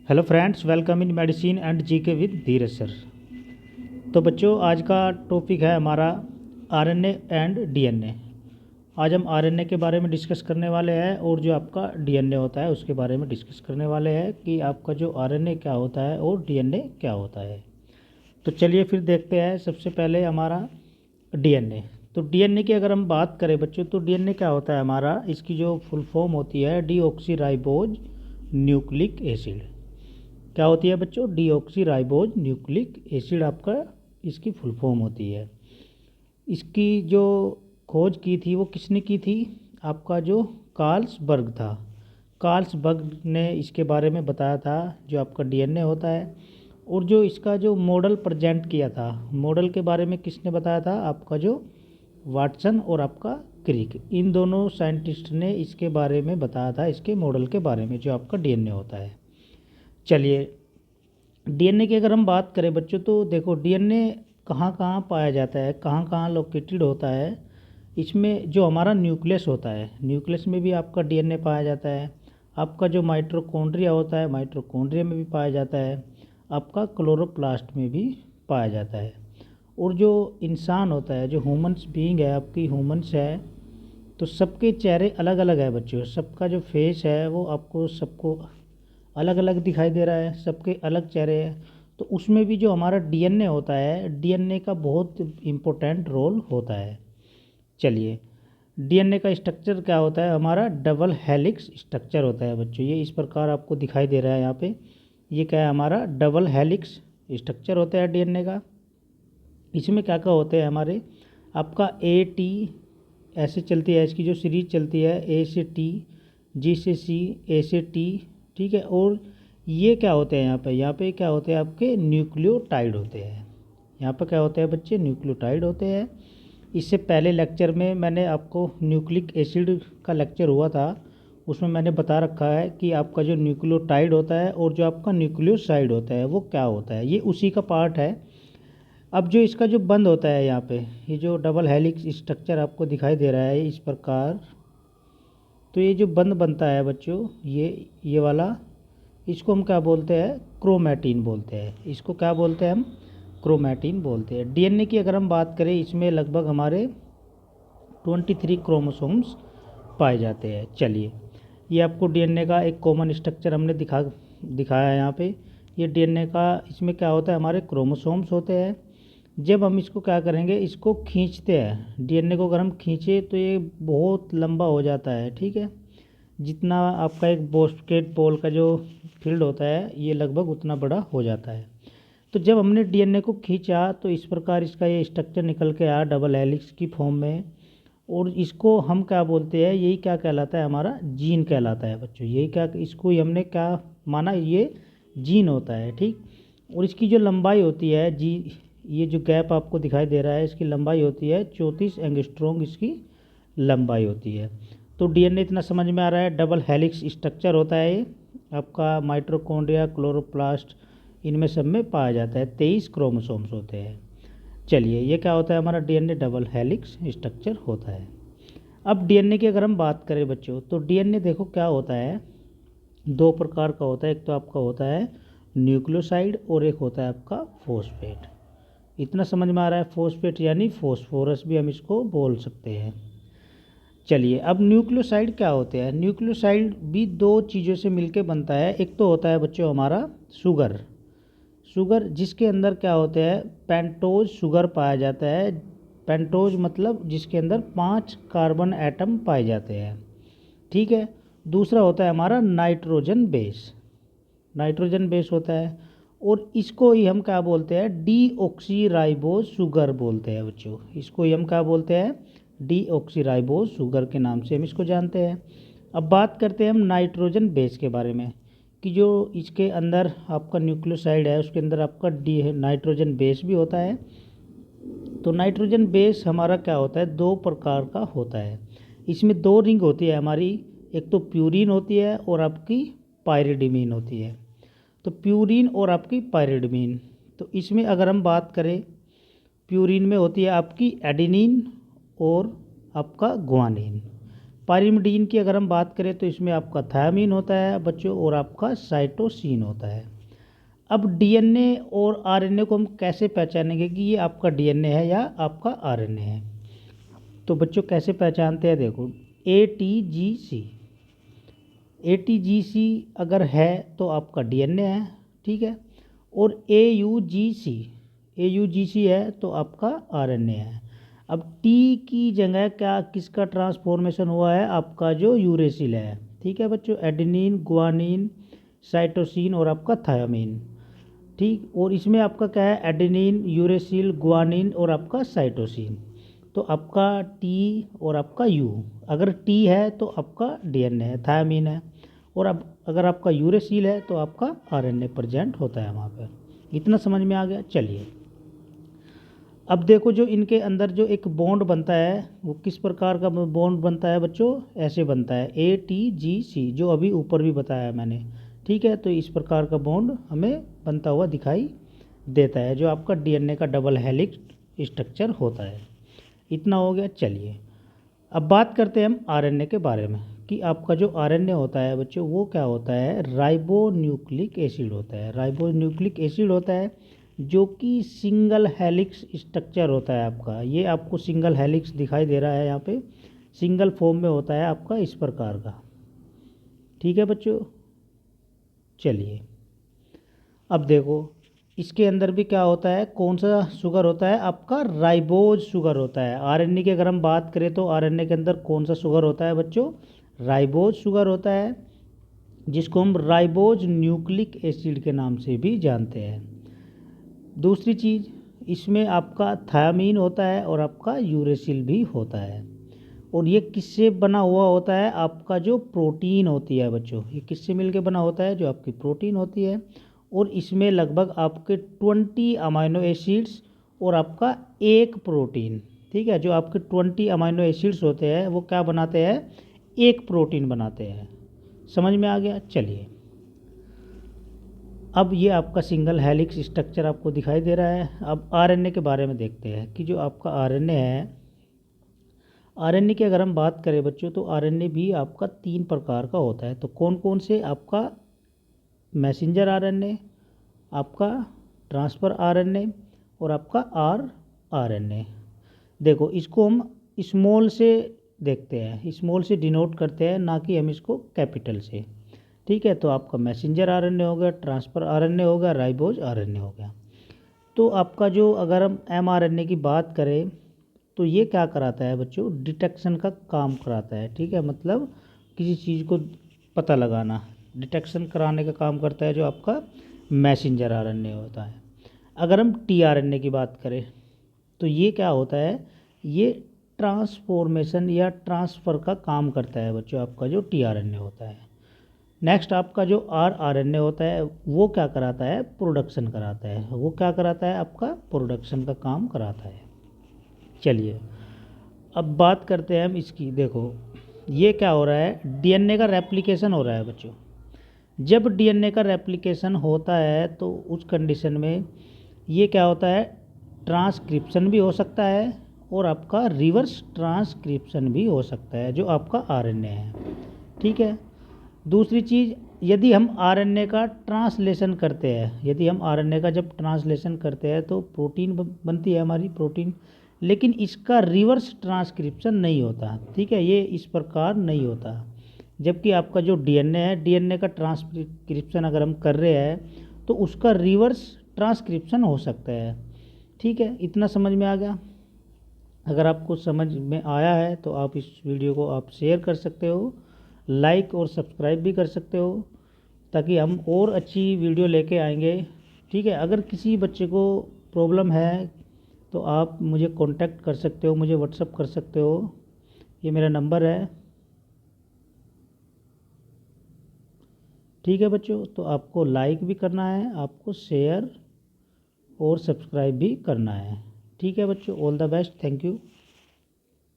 Hello friends, welcome in medicine and GK with Dheeraj sir. तो बच्चों, आज का टॉपिक है हमारा आरएनए एंड डीएनए। आज हम आरएनए के बारे में डिस्कस करने वाले हैं और जो आपका डीएनए होता है उसके बारे में डिस्कस करने वाले हैं कि आपका जो आरएनए क्या होता है और डीएनए क्या होता है। तो चलिए फिर देखते हैं। सबसे पहले हमारा डीएनए। तो डीएनए की अगर हम बात करें बच्चों, तो डीएनए क्या होता है हमारा, इसकी जो फुल फॉर्म होती है डीऑक्सीराइबोज न्यूक्लिक एसिड। क्या होती है बच्चों? डीऑक्सीराइबोज न्यूक्लिक एसिड आपका इसकी फुल फॉर्म होती है। इसकी जो खोज की थी वो किसने की थी? आपका जो कार्लसबर्ग था। कार्लसबर्ग ने इसके बारे में बताया था जो आपका डीएनए होता है। और जो इसका जो मॉडल प्रेजेंट किया था, मॉडल के बारे में किसने बताया था? आपका जो वाटसन और आपका क्रिक, इन दोनों साइंटिस्ट ने इसके बारे में बताया था, इसके मॉडल के बारे में जो आपका डीएनए होता है। चलिए, डीएनए की अगर हम बात करें बच्चों, तो देखो डीएनए कहाँ कहाँ पाया जाता है, कहाँ कहाँ लोकेटेड होता है। इसमें जो हमारा न्यूक्लियस होता है, न्यूक्लियस में भी आपका डीएनए पाया जाता है। आपका जो माइटोकॉन्ड्रिया होता है, माइटोकॉन्ड्रिया में भी पाया जाता है। आपका क्लोरोप्लास्ट में भी पाया जाता है। और जो इंसान होता है, जो ह्यूमन्स बीइंग है, आपकी ह्यूमन्स है, तो सबके चेहरे अलग अलग है बच्चों। सबका जो फेस है वो आपको सबको अलग अलग दिखाई दे रहा है, सबके अलग चेहरे हैं। तो उसमें भी जो हमारा डीएनए होता है, डीएनए का बहुत इम्पोर्टेंट रोल होता है। चलिए, डीएनए का स्ट्रक्चर क्या होता है हमारा? डबल हेलिक्स स्ट्रक्चर होता है बच्चों। ये इस प्रकार आपको दिखाई दे रहा है यहाँ पे। ये क्या है हमारा? डबल हेलिक्स स्ट्रक्चर होता है डीएनए का। इसमें क्या क्या होते हैं हमारे? आपका ए टी ऐसे चलती है, इसकी जो सीरीज चलती है, ए से टी, जी से सी, ए से टी, ठीक है। और ये क्या होते हैं यहाँ पे क्या होते हैं? आपके न्यूक्लियोटाइड होते हैं। यहाँ पर क्या होते हैं बच्चे? न्यूक्लियोटाइड होते हैं। इससे पहले लेक्चर में मैंने आपको न्यूक्लिक एसिड का लेक्चर हुआ था, उसमें मैंने बता रखा है कि आपका जो न्यूक्लियोटाइड होता है और जो आपका न्यूक्लियोसाइड होता है वो क्या होता है। ये उसी का पार्ट है। अब जो इसका जो बंद होता है यहाँ पे, ये जो डबल हेलिक्स स्ट्रक्चर आपको दिखाई दे रहा है इस प्रकार, तो ये जो बंद बनता है बच्चों, ये वाला, इसको हम क्या बोलते हैं? क्रोमैटिन बोलते हैं। इसको क्या बोलते हैं हम? क्रोमैटिन बोलते हैं। डीएनए की अगर हम बात करें, इसमें लगभग हमारे 23 क्रोमोसोम्स पाए जाते हैं। चलिए, ये आपको डीएनए का एक कॉमन स्ट्रक्चर हमने दिखाया है यहाँ पे। ये डीएनए का, इसमें क्या होता है? हमारे क्रोमोसोम्स होते हैं। जब हम इसको क्या करेंगे, इसको खींचते हैं, डीएनए को अगर हम खींचे तो ये बहुत लंबा हो जाता है, ठीक है। जितना आपका एक बास्केटबॉल का जो फील्ड होता है, ये लगभग उतना बड़ा हो जाता है। तो जब हमने डीएनए को खींचा तो इस प्रकार इसका ये स्ट्रक्चर निकल के आया डबल हेलिक्स की फॉर्म में। और इसको हम क्या बोलते हैं? यही क्या कहलाता है? हमारा जीन कहलाता है बच्चों। यही क्या, इसको ही हमने क्या माना? ये जीन होता है, ठीक। और इसकी जो लंबाई होती है जी, ये जो गैप आपको दिखाई दे रहा है, इसकी लंबाई होती है 34 एंगस्ट्रॉम, इसकी लंबाई होती है। तो डीएनए इतना समझ में आ रहा है, डबल हेलिक्स स्ट्रक्चर होता है ये आपका। माइटोकॉन्ड्रिया, क्लोरोप्लास्ट, इनमें सब में पाया जाता है। 23 क्रोमोसोम्स होते हैं। चलिए, ये क्या होता है हमारा? डीएनए डबल हेलिक्स स्ट्रक्चर होता है। अब डीएनए की अगर हम बात करें बच्चों, तो डीएनए देखो क्या होता है, दो प्रकार का होता है। एक तो आपका होता है न्यूक्लियोसाइड और एक होता है आपका फॉस्फेट। इतना समझ में आ रहा है? फॉस्फेट यानी फॉस्फोरस भी हम इसको बोल सकते हैं। चलिए, अब न्यूक्लियोसाइड क्या होते हैं? न्यूक्लियोसाइड भी दो चीज़ों से मिलके बनता है। एक तो होता है बच्चों हमारा शुगर, शुगर जिसके अंदर क्या होते हैं? पेंटोज शुगर पाया जाता है। पेंटोज मतलब जिसके अंदर 5 कार्बन एटम पाए जाते हैं, ठीक है। दूसरा होता है हमारा नाइट्रोजन बेस, नाइट्रोजन बेस होता है। और इसको ही हम क्या बोलते हैं? डीऑक्सीराइबोज शुगर बोलते हैं बच्चों। इसको ही हम क्या बोलते हैं? डीऑक्सीराइबोज शुगर के नाम से हम इसको जानते हैं। अब बात करते हैं हम नाइट्रोजन बेस के बारे में, कि जो इसके अंदर आपका न्यूक्लियोसाइड है उसके अंदर आपका डी नाइट्रोजन बेस भी होता है। तो नाइट्रोजन बेस हमारा क्या होता है? दो प्रकार का होता है। इसमें दो रिंग होती है हमारी, एक तो प्यूरिन होती है और आपकी पायरिडिमीन होती है। तो प्यूरिन और आपकी पायरिडमीन, तो इसमें अगर हम बात करें, प्यूरिन में होती है आपकी एडेनिन और आपका ग्वानिन। पायरिमिडीन की अगर हम बात करें तो इसमें आपका थायामीन होता है बच्चों और आपका साइटोसिन होता है। अब डीएनए और आरएनए को हम कैसे पहचानेंगे कि ये आपका डीएनए है या आपका आरएनए है। तो बच्चों कैसे पहचानते हैं, देखो एटीजीसी अगर है तो आपका डीएनए है, ठीक है। और एयूजीसी है तो आपका आरएनए है। अब टी की जगह क्या किसका ट्रांसफॉर्मेशन हुआ है, आपका जो यूरेसिल है, ठीक है बच्चों। एडेनिन, गुआनिन, साइटोसिन और आपका थायामीन, ठीक। और इसमें आपका क्या है, एडेनिन, यूरेसिल, गुआनिन और आपका साइटोसिन। तो आपका टी और आपका यू, अगर टी है तो आपका डीएनए है, थायामीन है। और अब अगर आपका यूरेसिल है तो आपका आरएनए प्रेजेंट होता है वहाँ पर। इतना समझ में आ गया। चलिए अब देखो जो इनके अंदर जो एक बॉन्ड बनता है वो किस प्रकार का बॉन्ड बनता है बच्चों, ऐसे बनता है ATGC, जो अभी ऊपर भी बताया मैंने, ठीक है। तो इस प्रकार का बॉन्ड हमें बनता हुआ दिखाई देता है, जो आपका डीएनए का डबल हेलिक्स स्ट्रक्चर होता है। इतना हो गया। चलिए अब बात करते हैं हम आरएनए के बारे में कि आपका जो आरएनए होता है बच्चों वो क्या होता है, राइबोन्यूक्लिक एसिड होता है। राइबोन्यूक्लिक एसिड होता है जो कि सिंगल हेलिक्स स्ट्रक्चर होता है आपका। ये आपको सिंगल हेलिक्स दिखाई दे रहा है यहाँ पे, सिंगल फॉर्म में होता है आपका इस प्रकार का, ठीक है बच्चों। चलिए अब देखो इसके अंदर भी क्या होता है, कौन सा शुगर होता है, आपका राइबोज शुगर होता है। आरएनए की अगर हम बात करें तो आरएनए के अंदर कौन सा शुगर होता है बच्चों, राइबोज शुगर होता है, जिसको हम राइबोज न्यूक्लिक एसिड के नाम से भी जानते हैं। दूसरी चीज़ इसमें आपका थायामीन होता है और आपका यूरेसिल भी होता है। और ये किससे बना हुआ होता है, आपका जो प्रोटीन होती है बच्चों, ये किससे मिलके बना होता है, जो आपकी प्रोटीन होती है। और इसमें लगभग आपके 20 अमाइनो एसिड्स और आपका एक प्रोटीन, ठीक है। जो आपके 20 अमाइनो एसिड्स होते हैं वो क्या बनाते हैं, एक प्रोटीन बनाते हैं। समझ में आ गया। चलिए अब ये आपका सिंगल हेलिक्स स्ट्रक्चर आपको दिखाई दे रहा है। अब आरएनए के बारे में देखते हैं कि जो आपका आरएनए है, आरएनए की अगर हम बात करें बच्चों तो आरएनए भी आपका 3 प्रकार का होता है। तो कौन कौन से, आपका मैसेंजर आरएनए, आपका ट्रांसफ़र आरएनए और आपका आरएनए। देखो इसको हम स्मॉल से देखते हैं, स्मॉल से डिनोट करते हैं, ना कि हम इसको कैपिटल से, ठीक है। तो आपका मैसेंजर आरएनए हो गया, ट्रांसफ़र आरएनए हो गया, राइबोज आरएनए हो गया। तो आपका जो अगर हम एमआरएनए की बात करें तो ये क्या कराता है बच्चों, डिटेक्शन का काम कराता है, ठीक है। मतलब किसी चीज़ को पता लगाना, डिटेक्शन कराने का काम करता है जो आपका मैसेंजर आरएनए होता है। अगर हम टीआरएनए की बात करें तो ये क्या होता है, ये ट्रांसफॉर्मेशन या ट्रांसफ़र का काम करता है बच्चों, आपका जो टीआरएनए होता है। नेक्स्ट आपका जो आरएनए होता है वो क्या कराता है, प्रोडक्शन कराता है। वो क्या कराता है, आपका प्रोडक्शन का काम कराता है। चलिए अब बात करते हैं हम इसकी। देखो ये क्या हो रहा है, डीएनए का रेप्लिकेशन हो रहा है बच्चों। जब डीएनए का रेप्लिकेशन होता है तो उस कंडीशन में ये क्या होता है, ट्रांसक्रिप्शन भी हो सकता है और आपका रिवर्स ट्रांसक्रिप्शन भी हो सकता है, जो आपका आरएनए है, ठीक है। दूसरी चीज़, यदि हम आरएनए का ट्रांसलेशन करते हैं, यदि हम आरएनए का जब ट्रांसलेशन करते हैं तो प्रोटीन बनती है हमारी प्रोटीन, लेकिन इसका रिवर्स ट्रांसक्रिप्शन नहीं होता, ठीक है। ये इस प्रकार नहीं होता। जबकि आपका जो डीएनए है, डीएनए का ट्रांसक्रिप्शन अगर हम कर रहे हैं तो उसका रिवर्स ट्रांसक्रिप्शन हो सकता है, ठीक है। इतना समझ में आ गया। अगर आपको समझ में आया है तो आप इस वीडियो को आप शेयर कर सकते हो, लाइक और सब्सक्राइब भी कर सकते हो, ताकि हम और अच्छी वीडियो लेके आएंगे, ठीक है। अगर किसी बच्चे को प्रॉब्लम है तो आप मुझे कांटेक्ट कर सकते हो, मुझे व्हाट्सअप कर सकते हो, ये मेरा नंबर है, ठीक है बच्चों। तो आपको लाइक भी करना है, आपको शेयर और सब्सक्राइब भी करना है, ठीक है बच्चों। All the best, thank you.